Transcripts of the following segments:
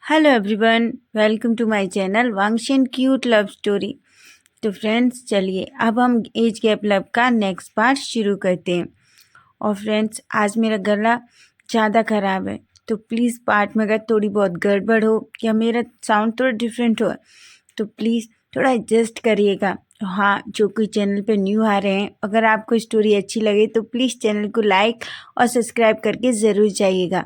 Hello everyone, welcome to my channel वांगशियन cute love story. तो friends, चलिए अब हम एज गैप लव का नेक्स्ट पार्ट शुरू करते हैं। और फ्रेंड्स, आज मेरा गला ज़्यादा ख़राब है, तो प्लीज़ पार्ट में अगर थोड़ी बहुत गड़बड़ हो या मेरा साउंड थोड़ा डिफरेंट हो तो प्लीज़ थोड़ा एडजस्ट करिएगा। हाँ, जो कोई चैनल पे न्यू आ रहे हैं, अगर आपको स्टोरी अच्छी लगे तो प्लीज़ चैनल को लाइक और सब्सक्राइब करके ज़रूर जाइएगा।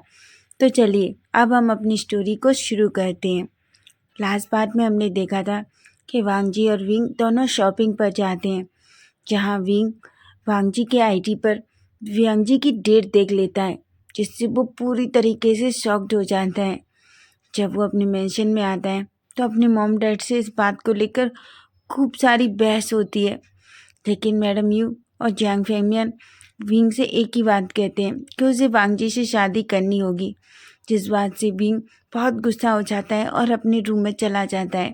तो चलिए अब हम अपनी स्टोरी को शुरू करते हैं। लास्ट पार्ट में हमने देखा था कि वांगजी और विंग दोनों शॉपिंग पर जाते हैं, जहां विंग वांगजी के आईडी पर वांगजी की डेट देख लेता है, जिससे वो पूरी तरीके से शॉक्ड हो जाता है। जब वो अपने मेंशन में आता है तो अपने मॉम डैड से इस बात को लेकर खूब सारी बहस होती है, लेकिन मैडम यू और जैंग फेमियन विंग से एक ही बात कहते हैं कि उसे वांगजी से शादी करनी होगी, जिस बात से विंग बहुत गुस्सा हो जाता है और अपने रूम में चला जाता है।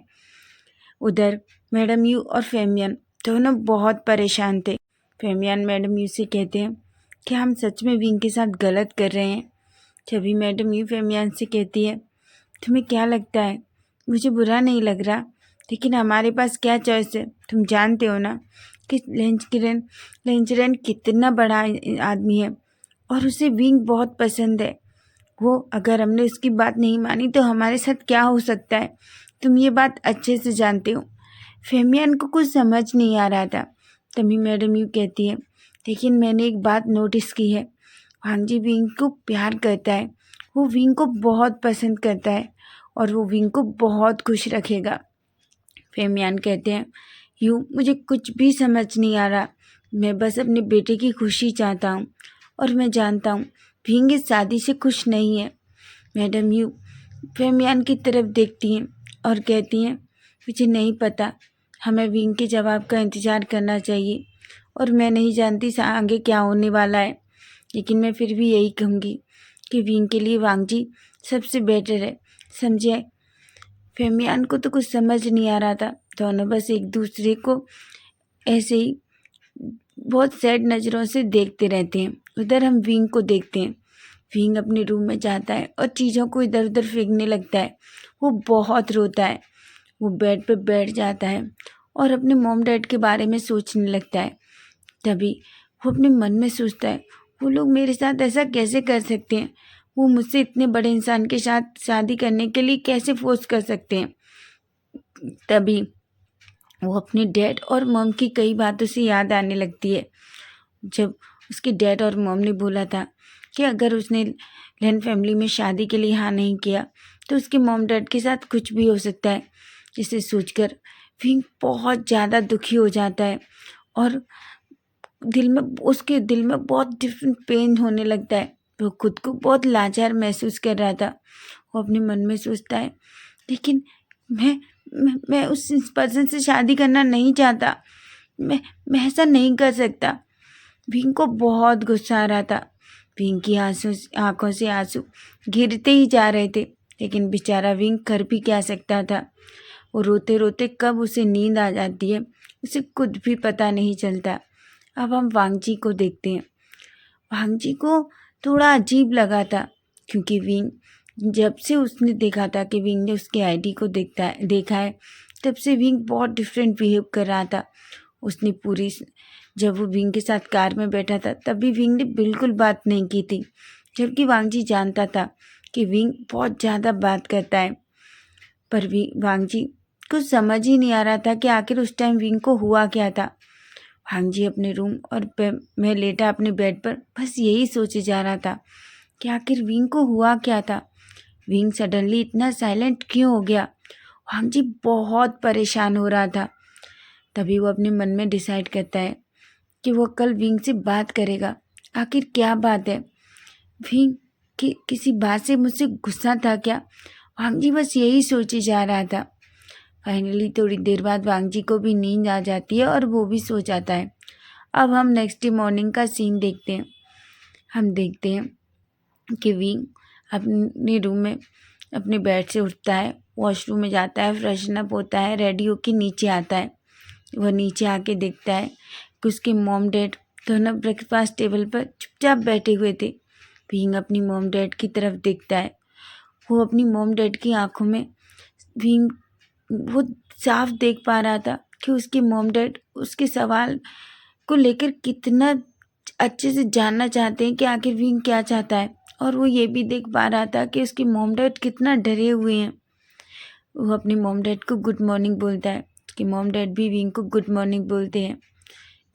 उधर मैडम यू और फेमियन दोनों बहुत परेशान थे। फेमियन मैडम यू से कहते हैं कि हम सच में विंग के साथ गलत कर रहे हैं। तभी मैडम यू फेमियन से कहती है, तुम्हें क्या लगता है? मुझे बुरा नहीं लग रहा, लेकिन हमारे पास क्या चॉइस है? तुम जानते हो ना कि लेंचरेन कितना बड़ा आदमी है और उसे विंग बहुत पसंद है। वो अगर हमने उसकी बात नहीं मानी तो हमारे साथ क्या हो सकता है, तुम ये बात अच्छे से जानते हो। फेमियन को कुछ समझ नहीं आ रहा था। तभी मैडम यू कहती है, लेकिन मैंने एक बात नोटिस की है, वांगजी विंग को प्यार करता है, वो विंग को बहुत पसंद करता है और वो विंग को बहुत खुश रखेगा। फेमियन कहते हैं, यू मुझे कुछ भी समझ नहीं आ रहा, मैं बस अपने बेटे की खुशी चाहता हूँ और मैं जानता हूँ विंग इस शादी से खुश नहीं है। मैडम यू फेमियन की तरफ देखती हैं और कहती हैं, मुझे नहीं पता, हमें विंग के जवाब का इंतज़ार करना चाहिए और मैं नहीं जानती आगे क्या होने वाला है, लेकिन मैं फिर भी यही कहूँगी कि विंग के लिए वांगजी सबसे बेटर है, समझे? फेमियन को तो कुछ समझ नहीं आ रहा था। दोनों बस एक दूसरे को ऐसे ही बहुत सैड नज़रों से देखते रहते हैं। उधर हम विंग को देखते हैं। विंग अपने रूम में जाता है और चीज़ों को इधर उधर फेंकने लगता है। वो बहुत रोता है। वो बेड पे बैठ जाता है और अपने मॉम डैड के बारे में सोचने लगता है। तभी वो अपने मन में सोचता है, वो लोग मेरे साथ ऐसा कैसे कर सकते हैं? वो मुझसे इतने बड़े इंसान के साथ शादी करने के लिए कैसे फोर्स कर सकते हैं? तभी वो अपने डैड और मॉम की कई बातों से याद आने लगती है। जब उसके डैड और मॉम ने बोला था कि अगर उसने लैन फैमिली में शादी के लिए हाँ नहीं किया तो उसके मॉम डैड के साथ कुछ भी हो सकता है, जिसे सोचकर विंग बहुत ज़्यादा दुखी हो जाता है और उसके दिल में बहुत डिफरेंट पेन होने लगता है। वो खुद को बहुत लाचार महसूस कर रहा था। वो अपने मन में सोचता है, लेकिन मैं उस पर्सन से शादी करना नहीं चाहता, मैं ऐसा नहीं कर सकता। विंग को बहुत गुस्सा आ रहा था। विंग की आंखों से आंसू गिरते ही जा रहे थे, लेकिन बेचारा विंग कर भी क्या सकता था। वो रोते रोते कब उसे नींद आ जाती है उसे खुद भी पता नहीं चलता। अब हम वांगजी को देखते हैं। वांगजी को थोड़ा अजीब लगा था, क्योंकि विंग जब से उसने देखा था कि विंग ने उसके आईडी को देखा है, तब से विंग बहुत डिफरेंट बिहेव कर रहा था। उसने जब वो विंग के साथ कार में बैठा था तभी विंग ने बिल्कुल बात नहीं की थी, जबकि वांगजी जानता था कि विंग बहुत ज़्यादा बात करता है। पर वांगजी को समझ ही नहीं आ रहा था कि आखिर उस टाइम विंग को हुआ क्या था। वांगजी अपने रूम और मैं लेटा अपने बेड पर बस यही सोचे जा रहा था कि आखिर विंग को हुआ क्या था। विंग सडनली इतना साइलेंट क्यों हो गया? वांगजी बहुत परेशान हो रहा था। तभी वो अपने मन में डिसाइड करता है कि वो कल विंग से बात करेगा। आखिर क्या बात है? विंग किसी बात से मुझसे गुस्सा था क्या? वांगजी बस यही सोचे जा रहा था। फाइनली थोड़ी देर बाद वांगजी को भी नींद आ जाती है और वो भी सो जाता है। अब हम नेक्स्ट डे मॉर्निंग का सीन देखते हैं। हम देखते हैं कि विंग अपने रूम में अपने बेड से उठता है, वॉशरूम में जाता है, फ्रेशन अप होता है, रेडी होके नीचे आता है। वह नीचे आके देखता है कि उसके मॉम डैड दोनों ब्रेकफास्ट टेबल पर चुपचाप बैठे हुए थे। विंग अपनी मॉम डैड की तरफ देखता है। वो अपनी मॉम डैड की आंखों में विंग वो साफ देख पा रहा था कि उसके मॉम डैड उसके सवाल को लेकर कितना अच्छे से जानना चाहते हैं कि आखिर विंग क्या चाहता है। और वो ये भी देख पा रहा था कि उसके मॉम डैड कितना डरे हुए हैं। वो अपने मॉम डैड को गुड मॉर्निंग बोलता है, उसके मॉम डैड भी विंग को गुड मॉर्निंग बोलते हैं।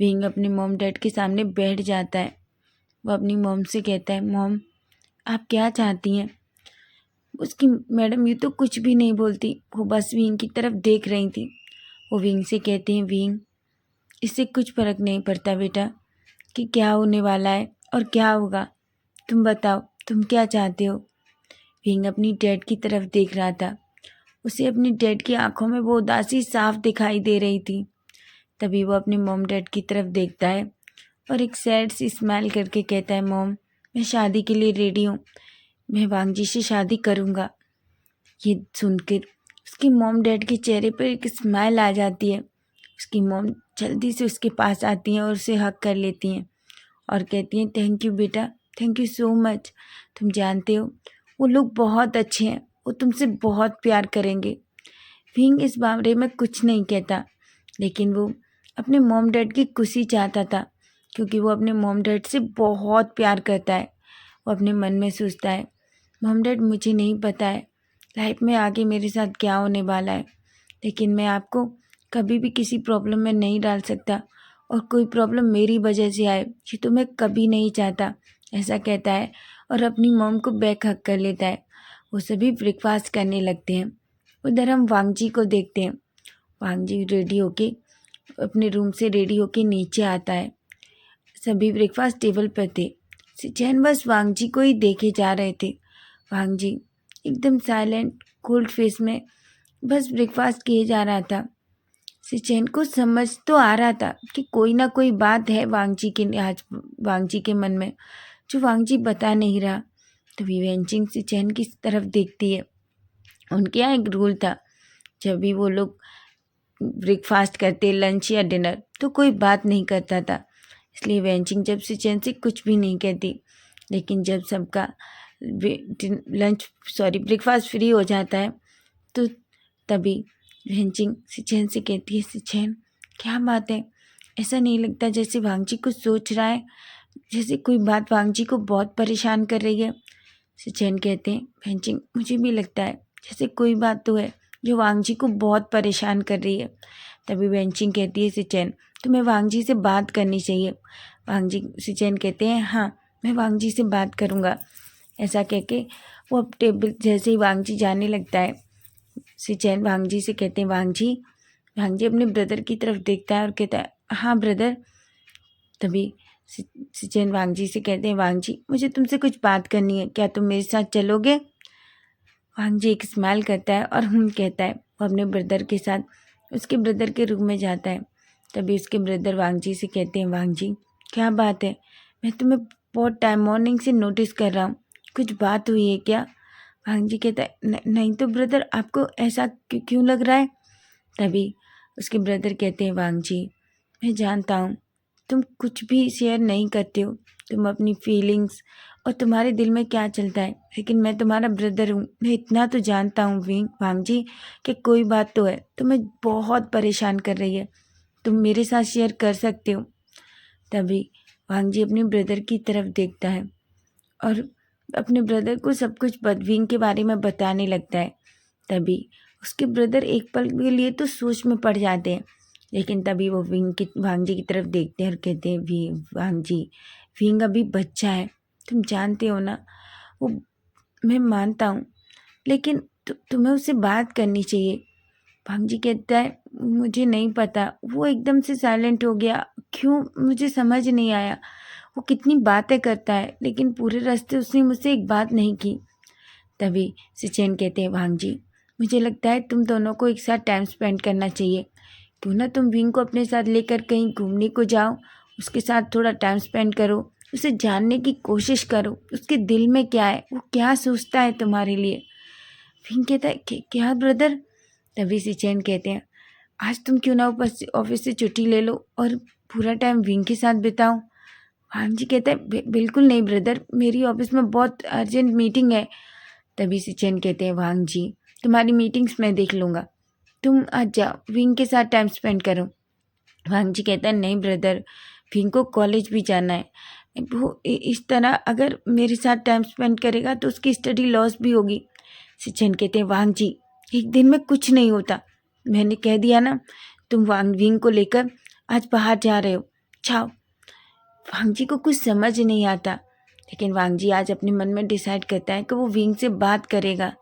विंग अपने मॉम डैड के सामने बैठ जाता है। वो अपनी मॉम से कहता है, मॉम आप क्या चाहती हैं? उसकी मैडम ये तो कुछ भी नहीं बोलती, वो बस विंग की तरफ देख रही थी। वो विंग से कहते हैं, विंग इससे कुछ फ़र्क नहीं पड़ता बेटा कि क्या होने वाला है और क्या होगा। तुम बताओ तुम क्या चाहते हो? विंग अपनी डैड की तरफ देख रहा था। उसे अपनी डैड की आंखों में वो उदासी साफ दिखाई दे रही थी। तभी वो अपने मॉम डैड की तरफ देखता है और एक सैड सी स्माइल करके कहता है, मॉम मैं शादी के लिए रेडी हूँ, मैं वांगजी से शादी करूँगा। ये सुनकर उसकी मॉम डैड के चेहरे पर एक स्माइल आ जाती है। उसकी मॉम जल्दी से उसके पास आती हैं और उसे हग कर लेती हैं और कहती हैं, थैंक यू बेटा, थैंक यू सो मच। तुम जानते हो वो लोग बहुत अच्छे हैं, वो तुमसे बहुत प्यार करेंगे। विंग इस बारे में कुछ नहीं कहता, लेकिन वो अपने मॉम डैड की खुशी चाहता था क्योंकि वो अपने मॉम डैड से बहुत प्यार करता है। वो अपने मन में सोचता है, मॉम डैड मुझे नहीं पता है लाइफ में आगे मेरे साथ क्या होने वाला है, लेकिन मैं आपको कभी भी किसी प्रॉब्लम में नहीं डाल सकता और कोई प्रॉब्लम मेरी वजह से आए ये तो मैं कभी नहीं चाहता, ऐसा कहता है और अपनी मॉम को बैक हक कर लेता है। वो सभी ब्रेकफास्ट करने लगते हैं। उधर हम वांगजी को देखते हैं। वांगजी रेडी होके अपने रूम से रेडी होके नीचे आता है। सभी ब्रेकफास्ट टेबल पर थे। सिचैन बस वांगजी को ही देखे जा रहे थे। वांगजी एकदम साइलेंट कोल्ड फेस में बस ब्रेकफास्ट किए जा रहा था। सिचैन को समझ तो आ रहा था कि कोई ना कोई बात है वांगजी के मन में जो वांगजी बता नहीं रहा। तभी वेंचिंग सिचैन की तरफ देखती है। उनके यहाँ एक रूल था, जब भी वो लोग ब्रेकफास्ट करते लंच या डिनर तो कोई बात नहीं करता था, इसलिए वेंचिंग जब सिचैन से कुछ भी नहीं कहती। लेकिन जब सबका ब्रेकफास्ट फ्री हो जाता है तो तभी वेंचिंग सिचैन से कहती है, सिचैन क्या बात है, ऐसा नहीं लगता जैसे वांगजी कुछ सोच रहा है, जैसे कोई बात वांगजी को बहुत परेशान कर रही है। सिचैन कहते हैं, वेंचिंग मुझे भी लगता है जैसे कोई बात तो है जो वांगजी को बहुत परेशान कर रही है। तभी वेंचिंग कहती है, सिचैन तुम्हें वांगजी से बात करनी चाहिए। सिचैन कहते हैं, हाँ मैं वांगजी से बात करूँगा। ऐसा कह के वो अब टेबल जैसे ही वांगजी जाने लगता है, सिचैन वांगजी से कहते हैं, वांगजी अपने ब्रदर की तरफ देखता है और कहता है, हाँ ब्रदर। तभी सिचैन वांगजी से कहते हैं, वांगजी मुझे तुमसे कुछ बात करनी है, क्या तुम मेरे साथ चलोगे? वांगजी एक स्माइल करता है और कहता है। वो अपने ब्रदर के साथ उसके ब्रदर के रूम में जाता है। तभी उसके ब्रदर वांगजी से कहते हैं, वांगजी क्या बात है, मैं तुम्हें बहुत टाइम मॉर्निंग से नोटिस कर रहा हूँ, कुछ बात हुई है क्या? वांगजी कहता है, नहीं तो ब्रदर आपको ऐसा क्यों लग रहा है? तभी उसके ब्रदर कहते हैं, वांगजी मैं जानता हूँ तुम कुछ भी शेयर नहीं करते हो, तुम अपनी फीलिंग्स और तुम्हारे दिल में क्या चलता है, लेकिन मैं तुम्हारा ब्रदर हूँ, मैं इतना तो जानता हूँ वांगजी कि कोई बात तो है तुम्हें बहुत परेशान कर रही है, तुम मेरे साथ शेयर कर सकते हो। तभी वांगजी अपने ब्रदर की तरफ देखता है और अपने ब्रदर को सब कुछ विंग के बारे में बताने लगता है। तभी उसके ब्रदर एक पल के लिए तो सोच में पड़ जाते हैं, लेकिन तभी वो वांगजी की तरफ देखते हैं और कहते हैं, वांगजी विंग अभी बच्चा है, तुम जानते हो ना। वो मैं मानता हूँ, लेकिन तुम्हें उससे बात करनी चाहिए। वांगजी कहता है, मुझे नहीं पता, वो एकदम से साइलेंट हो गया, क्यों मुझे समझ नहीं आया। वो कितनी बातें करता है लेकिन पूरे रास्ते उसने मुझसे एक बात नहीं की। तभी सिचैन कहते हैं, वांगजी मुझे लगता है तुम दोनों को एक साथ टाइम स्पेंड करना चाहिए, क्यों ना तुम विंग को अपने साथ लेकर कहीं घूमने को जाओ, उसके साथ थोड़ा टाइम स्पेंड करो, उसे जानने की कोशिश करो, उसके दिल में क्या है, वो क्या सोचता है तुम्हारे लिए। विंग कहता है, क्या ब्रदर? तभी सिचैन कहते हैं, आज तुम क्यों ना ऑफिस से छुट्टी ले लो और पूरा टाइम विंग के साथ बिताओ। वांगजी कहता है, बिल्कुल नहीं ब्रदर, मेरी ऑफिस में बहुत अर्जेंट मीटिंग है, तभी सिचेन कहते हैं वांग जी तुम्हारी मीटिंग्स मैं देख लूँगा, तुम आज जाओ विंग के साथ टाइम स्पेंड करो। वांग जी कहता है नहीं ब्रदर, विंग को कॉलेज भी जाना है, वो इस तरह अगर मेरे साथ टाइम स्पेंड करेगा तो उसकी स्टडी लॉस भी होगी। सिचेन कहते हैं वांग जी एक दिन में कुछ नहीं होता, मैंने कह दिया ना, तुम वांग विंग को लेकर आज बाहर जा रहे हो, जाओ। वांग जी को कुछ समझ नहीं आता, लेकिन वांग जी आज अपने मन में डिसाइड करता है कि वो विंग से बात करेगा।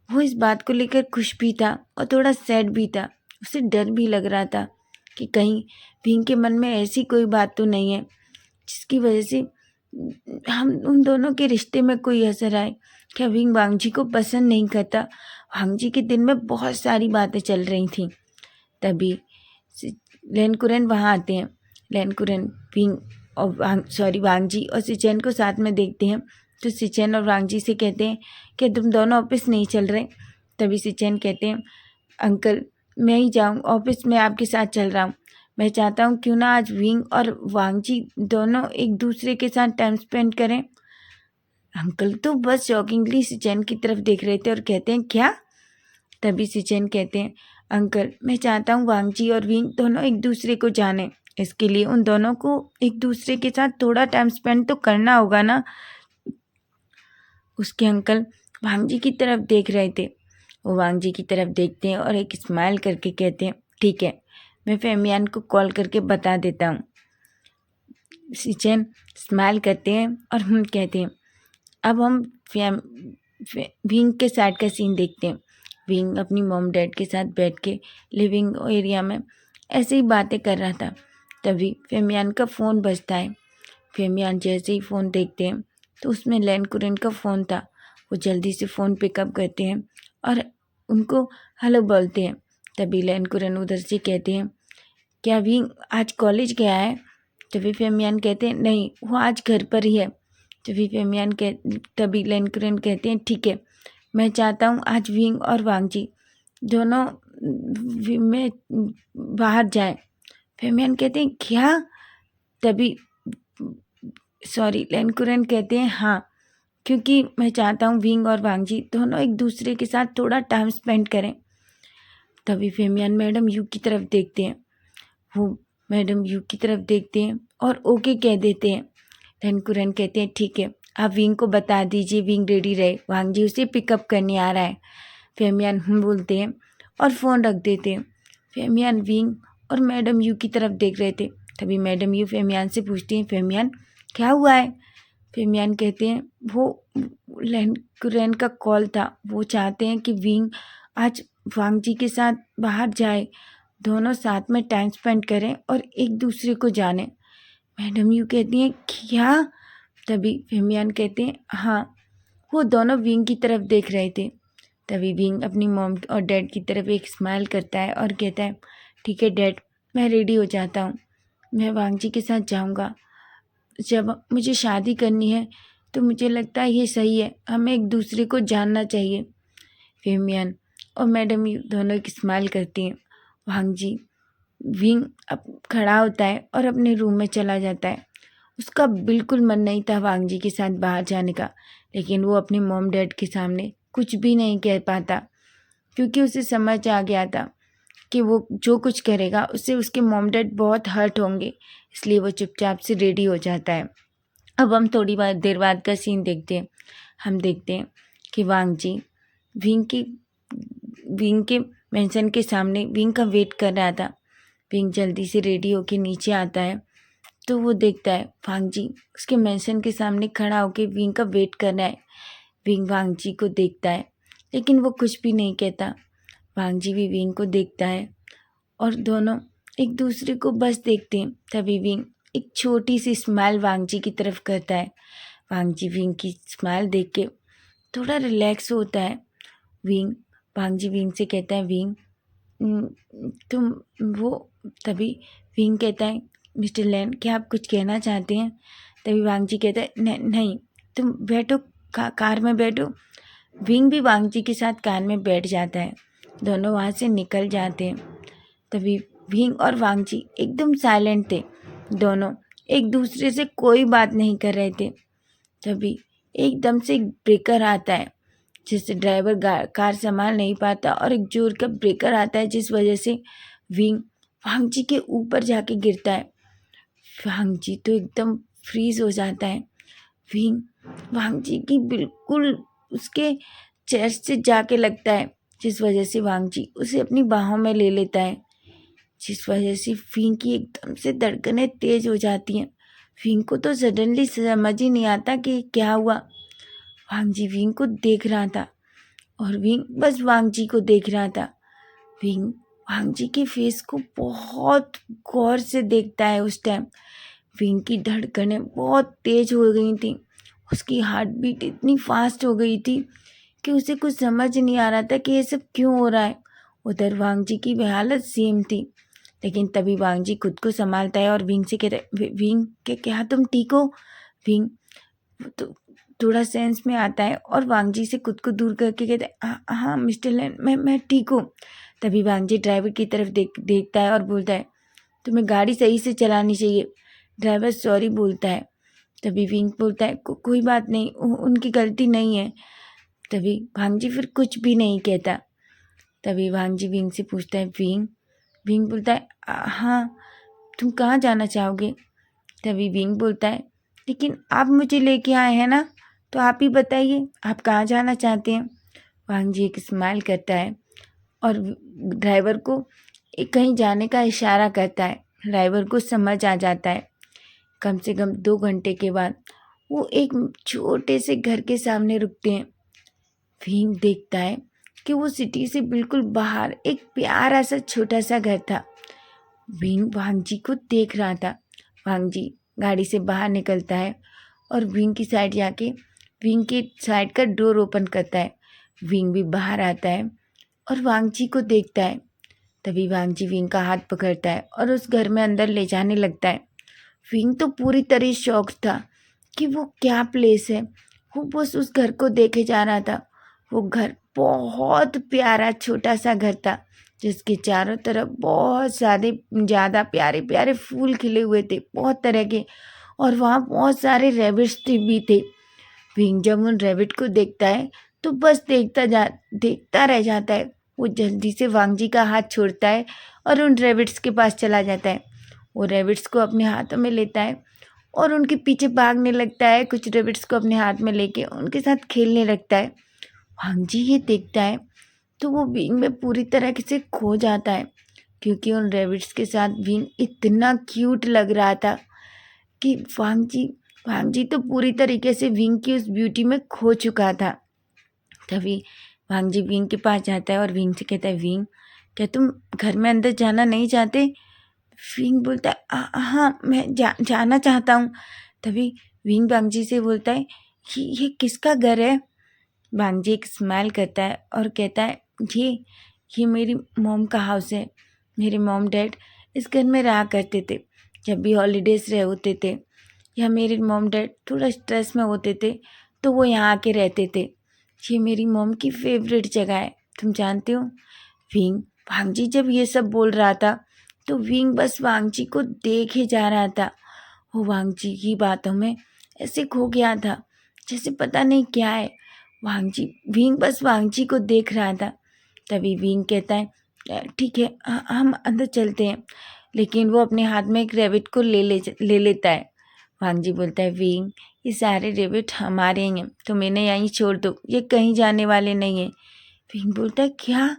वो इस बात को लेकर खुश भी था और थोड़ा सैड भी था। उसे डर भी लग रहा था कि कहीं विंग के मन में ऐसी कोई बात तो नहीं है जिसकी वजह से हम उन दोनों के रिश्ते में कोई असर आए। क्या विंग वांग जी को पसंद नहीं करता? वांग जी के दिल में बहुत सारी बातें चल रही थीं। तभी लेनकुरन वहाँ आते हैं। लेनकुरन विंग और वांग जी और सिचेन को साथ में देखते हैं तो सिचेन और वांग जी से कहते हैं कि तुम दोनों ऑफिस नहीं चल रहे। तभी सिचेन कहते हैं अंकल मैं ही जाऊँ ऑफिस, में आपके साथ चल रहा हूँ, मैं चाहता हूँ क्यों ना आज विंग और वांग जी दोनों एक दूसरे के साथ टाइम स्पेंड करें। अंकल तो बस शॉकिंगली सिचेन की तरफ देख रहे थे और कहते हैं क्या? तभी सिचेन कहते हैं अंकल मैं चाहता हूँ वांग जी और विंग दोनों एक दूसरे को जाने, इसके लिए उन दोनों को एक दूसरे के साथ थोड़ा टाइम स्पेंड तो करना होगा ना। उसके अंकल वांग जी की तरफ देख रहे थे। वो वांग जी की तरफ देखते हैं और एक स्माइल करके कहते हैं ठीक है, मैं फेमियान को कॉल करके बता देता हूँ। सिचेन स्माइल करते हैं और हम कहते हैं अब हम विंग के साइड का सीन देखते हैं। विंग अपनी मॉम डैड के साथ बैठ के लिविंग एरिया में ऐसे ही बातें कर रहा था। तभी फेमियान का फ़ोन बजता है। फेमियान जैसे ही फ़ोन देखते हैं तो उसमें लेनकुरन का फ़ोन था। वो जल्दी से फ़ोन पिकअप करते हैं और उनको हेलो बोलते हैं। तभी लेनकुरन उधर से कहते हैं क्या विंग आज कॉलेज गया है? तभी फेमियान कहते हैं नहीं, वो आज घर पर ही है। तभी लेनकुरन कहते हैं ठीक है, मैं चाहता हूँ आज विंग और वांग जी दोनों में बाहर जाएं। फेमियान कहते हैं क्या? तभी लेनकुरन कहते हैं हाँ, क्योंकि मैं चाहता हूँ विंग और वांग जी दोनों एक दूसरे के साथ थोड़ा टाइम स्पेंड करें। तभी फेमियान मैडम यू की तरफ देखते हैं। वो मैडम यू की तरफ देखते हैं और ओके कह देते हैं। लेनकुरन कहते हैं ठीक है, आप विंग को बता दीजिए विंग रेडी रहे, वांग जी उसे पिकअप करने आ रहा है। फेमियान बोलते हैं और फ़ोन रख देते हैं। फेमियान विंग और मैडम यू की तरफ देख रहे थे। तभी मैडम यू फेमियान से पूछती हैं फेमियान क्या हुआ है? फेमियान कहते हैं वो लेनकुरन का कॉल था, वो चाहते हैं कि विंग आज वांग जी के साथ बाहर जाए, दोनों साथ में टाइम स्पेंड करें और एक दूसरे को जाने। मैडम यू कहती हैं क्या? तभी फेमियान कहते हैं हाँ, वो दोनों विंग की तरफ देख रहे थे। तभी विंग अपनी मॉम और डैड की तरफ एक स्माइल करता है और कहता है ठीक है डैड, मैं रेडी हो जाता हूँ, मैं वांग जी के साथ जाऊँगा। जब मुझे शादी करनी है तो मुझे लगता है ये सही है, हमें एक दूसरे को जानना चाहिए। फेमियान और मैडम यू दोनों एक स्माइल करती हैं। वांग जी विंग अब खड़ा होता है और अपने रूम में चला जाता है। उसका बिल्कुल मन नहीं था वांग जी के साथ बाहर जाने का, लेकिन वो अपने मॉम डैड के सामने कुछ भी नहीं कह पाता क्योंकि उसे समझ आ गया था कि वो जो कुछ करेगा उससे उसके मॉम डैड बहुत हर्ट होंगे, इसलिए वो चुपचाप से रेडी हो जाता है। अब हम थोड़ी देर बाद का सीन देखते हैं। हम देखते हैं कि वांग जी विंग के मेंशन के सामने विंग का वेट कर रहा था। विंग जल्दी से रेडी होके नीचे आता है तो वो देखता है वांग जी उसके मेंशन के सामने खड़ा होके विंग का वेट कर रहा है। विंग वांग जी को देखता है लेकिन वो कुछ भी नहीं कहता। वांग जी भी विंग को देखता है और दोनों एक दूसरे को बस देखते हैं। तभी विंग एक छोटी सी स्माइल वांग जी की तरफ करता है। वांग जी विंग की स्माइल देख के थोड़ा रिलैक्स होता है। वांग जी विंग से कहता है विंग तुम वो तभी विंग कहता है मिस्टर लैन क्या आप कुछ कहना चाहते हैं? तभी वांग जी कहता है नहीं, तुम बैठो, कार में बैठो। विंग भी वांग जी के साथ कार में बैठ जाता है। दोनों वहाँ से निकल जाते हैं। तभी विंग और वांग जी एकदम साइलेंट थे, दोनों एक दूसरे से कोई बात नहीं कर रहे थे। तभी एकदम से एक ब्रेकर आता है जिससे ड्राइवर कार संभाल नहीं पाता और एक जोर का ब्रेकर आता है, जिस वजह से विंग वांग जी के ऊपर जाके गिरता है। वांग जी तो एकदम फ्रीज हो जाता है। विंग वांग जी की बिल्कुल उसके चेस्ट से जाके लगता है, जिस वजह से वांग जी उसे अपनी बाहों में ले लेता है, जिस वजह से विंग की एकदम से धड़कनें तेज हो जाती हैं। विंग को तो सडनली समझ ही नहीं आता कि क्या हुआ। वांग जी विंग को देख रहा था और विंग बस वांग जी को देख रहा था। विंग वांग जी के फेस को बहुत गौर से देखता है। उस टाइम विंग की धड़कनें बहुत तेज हो गई थी, उसकी हार्ट बीट इतनी फास्ट हो गई थी कि उसे कुछ समझ नहीं आ रहा था कि ये सब क्यों हो रहा है। उधर वांग जी की भी हालत सेम थी, लेकिन तभी वांग जी खुद को संभालता है और विंग से कहता है, विंग के क्या तुम ठीक हो? विंग तो थोड़ा सेंस में आता है और वांग जी से खुद को दूर करके कहता है, हाँ हाँ मिस्टर लैन, मैं ठीक हूँ। तभी वांग जी ड्राइवर की तरफ देखता है और बोलता है, तुम्हें गाड़ी सही से चलानी चाहिए। ड्राइवर सॉरी बोलता है। तभी विंग बोलता है, कोई बात नहीं, उनकी गलती नहीं है। तभी वांग जी फिर कुछ भी नहीं कहता। तभी वांग जी विंग से पूछता है, विंग? विंग बोलता है, हाँ तुम कहाँ जाना चाहोगे? तभी विंग बोलता है, लेकिन आप मुझे लेके आए हैं ना, तो आप ही बताइए आप कहाँ जाना चाहते हैं। वांग जी एक स्माइल करता है और ड्राइवर को कहीं जाने का इशारा करता है। ड्राइवर को समझ आ जाता है। कम से कम 2 घंटे के बाद वो एक छोटे से घर के सामने रुकते हैं। विंग देखता है कि वो सिटी से बिल्कुल बाहर एक प्यारा सा छोटा सा घर था। विंग वांग जी को देख रहा था। वांग जी गाड़ी से बाहर निकलता है और विंग की साइड जाके विंग के साइड का डोर ओपन करता है। विंग भी बाहर आता है और वांग जी को देखता है। तभी वांग जी विंग का हाथ पकड़ता है और उस घर में अंदर ले जाने लगता है। विंग तो पूरी तरह शॉक था कि वो क्या प्लेस है। वो बस उस घर को देखे जा रहा था। वो घर बहुत प्यारा छोटा सा घर था, जिसके चारों तरफ बहुत ज़्यादा प्यारे प्यारे फूल खिले हुए थे, बहुत तरह के, और वहाँ बहुत सारे रैबिट्स भी थे। विंग जब उन रैबिट को देखता है तो बस देखता रह जाता है। वो जल्दी से वांग जी का हाथ छोड़ता है और उन रैबिट्स के पास चला जाता है। वो रैबिट्स को अपने हाथों में लेता है और उनके पीछे भागने लगता है। कुछ रैबिट्स को अपने हाथ में लेके उनके साथ खेलने लगता है। वांग जी ये देखता है तो वो विंग में पूरी तरह से खो जाता है, क्योंकि उन रैबिट्स के साथ विंग इतना क्यूट लग रहा था कि वांग जी तो पूरी तरीके से विंग की उस ब्यूटी में खो चुका था। तभी वांग जी विंग के पास जाता है और विंग से कहता है, विंग क्या तुम घर में अंदर जाना नहीं चाहते? विंग बोलता है, हाँ मैं जाना चाहता हूँ। तभी विंग वांग जी से बोलता है, ये किसका घर है? वांग जी एक स्माइल करता है और कहता है, ये मेरी मॉम का हाउस है। मेरे मॉम डैड इस घर में रहा करते थे जब भी हॉलीडेज रहे होते थे, या मेरे मॉम डैड थोड़ा स्ट्रेस में होते थे तो वो यहाँ आके रहते थे। ये मेरी मॉम की फेवरेट जगह है, तुम जानते हो। वांग जी जब ये सब बोल रहा था तो विंग बस वांग जी को देखे जा रहा था। वो वांग जी की बातों में ऐसे खो गया था जैसे पता नहीं क्या है। विंग बस वांग जी को देख रहा था। तभी विंग कहता है, ठीक है हम अंदर चलते हैं, लेकिन वो अपने हाथ में एक रैबिट को ले लेता है। वांग जी बोलता है, विंग ये सारे रैबिट हमारे ही हैं, तुम इन्हें यहीं छोड़ दो, ये कहीं जाने वाले नहीं हैं। विंग बोलता है, क्या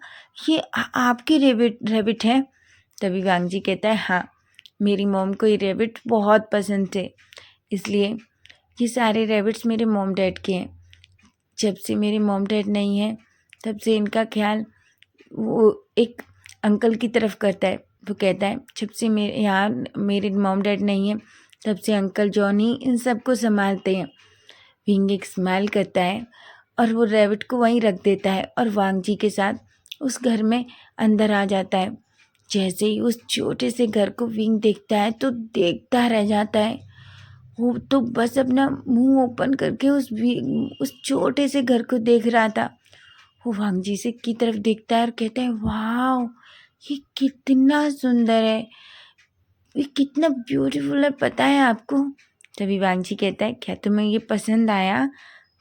ये आपके रैबिट हैं? तभी वांग जी कहता है, हाँ मेरी मॉम को ये रैबिट बहुत पसंद थे, इसलिए ये सारे रैबिट्स मेरे मॉम डैड के हैं। जब से मेरे मॉम डैड नहीं है तब से इनका ख्याल वो एक अंकल की तरफ करता है। वो कहता है, जब से मेरे मॉम डैड नहीं है तब से अंकल जॉनी इन सबको संभालते हैं। विंग एक स्माइल करता है और वो रैबिट को वहीं रख देता है और वांग जी के साथ उस घर में अंदर आ जाता है। जैसे ही उस छोटे से घर को विंग देखता है तो देखता रह जाता है। वो तो बस अपना मुंह ओपन करके उस छोटे से घर को देख रहा था। वो वांग जी से की तरफ देखता है और कहता है, वाह ये कितना सुंदर है, ये कितना ब्यूटीफुल है, पता है आपको? तभी वांग जी कहता है, क्या तुम्हें ये पसंद आया?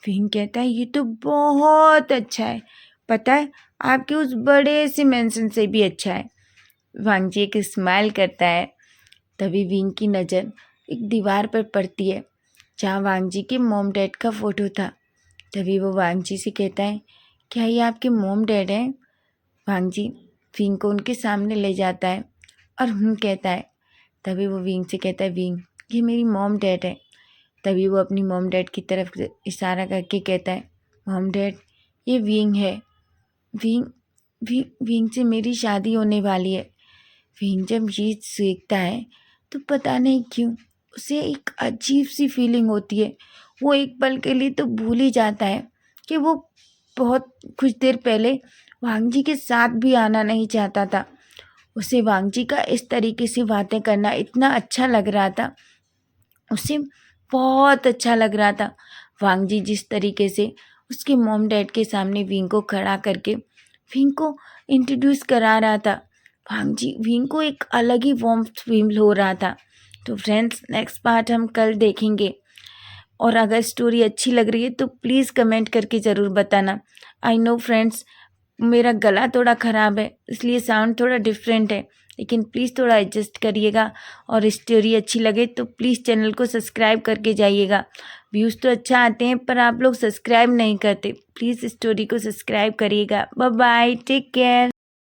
विंग कहता है ये तो बहुत अच्छा है, पता है आपके उस बड़े से मेंशन से भी अच्छा है। वांग जी एक स्माइल करता है। तभी विंग की नज़र एक दीवार पर पड़ती है जहाँ वांग जी के मॉम डैड का फ़ोटो था। तभी वो वांग जी से कहता है क्या ये आपके मॉम डैड हैं? वांग जी विंग को उनके सामने ले जाता है और कहता है। तभी वो विंग से कहता है विंग ये मेरी मॉम डैड है। तभी वो अपनी मॉम डैड की तरफ इशारा करके कहता है मॉम डैड ये विंग है। विंग विंग से मेरी शादी होने वाली है। विंग जब ये सीखता है तो पता नहीं क्यों उसे एक अजीब सी फीलिंग होती है। वो एक पल के लिए तो भूल ही जाता है कि वो बहुत कुछ देर पहले वांग जी के साथ भी आना नहीं चाहता था। उसे वांग जी का इस तरीके से बातें करना इतना अच्छा लग रहा था, उसे बहुत अच्छा लग रहा था। वांग जी जिस तरीके से उसके मॉम डैड के सामने विंग को खड़ा करके विंग को इंट्रोड्यूस करा रहा था, वांग जी विंग को एक अलग ही वार्मथ फील हो रहा था। तो फ्रेंड्स नेक्स्ट पार्ट हम कल देखेंगे और अगर स्टोरी अच्छी लग रही है तो प्लीज़ कमेंट करके ज़रूर बताना। आई नो फ्रेंड्स मेरा गला थोड़ा ख़राब है इसलिए साउंड थोड़ा डिफरेंट है, लेकिन प्लीज़ थोड़ा एडजस्ट करिएगा और स्टोरी अच्छी लगे तो प्लीज़ चैनल को सब्सक्राइब करके जाइएगा। व्यूज़ तो अच्छा आते हैं पर आप लोग सब्सक्राइब नहीं करते, प्लीज़ स्टोरी को सब्सक्राइब करिएगा। Bye bye, take care.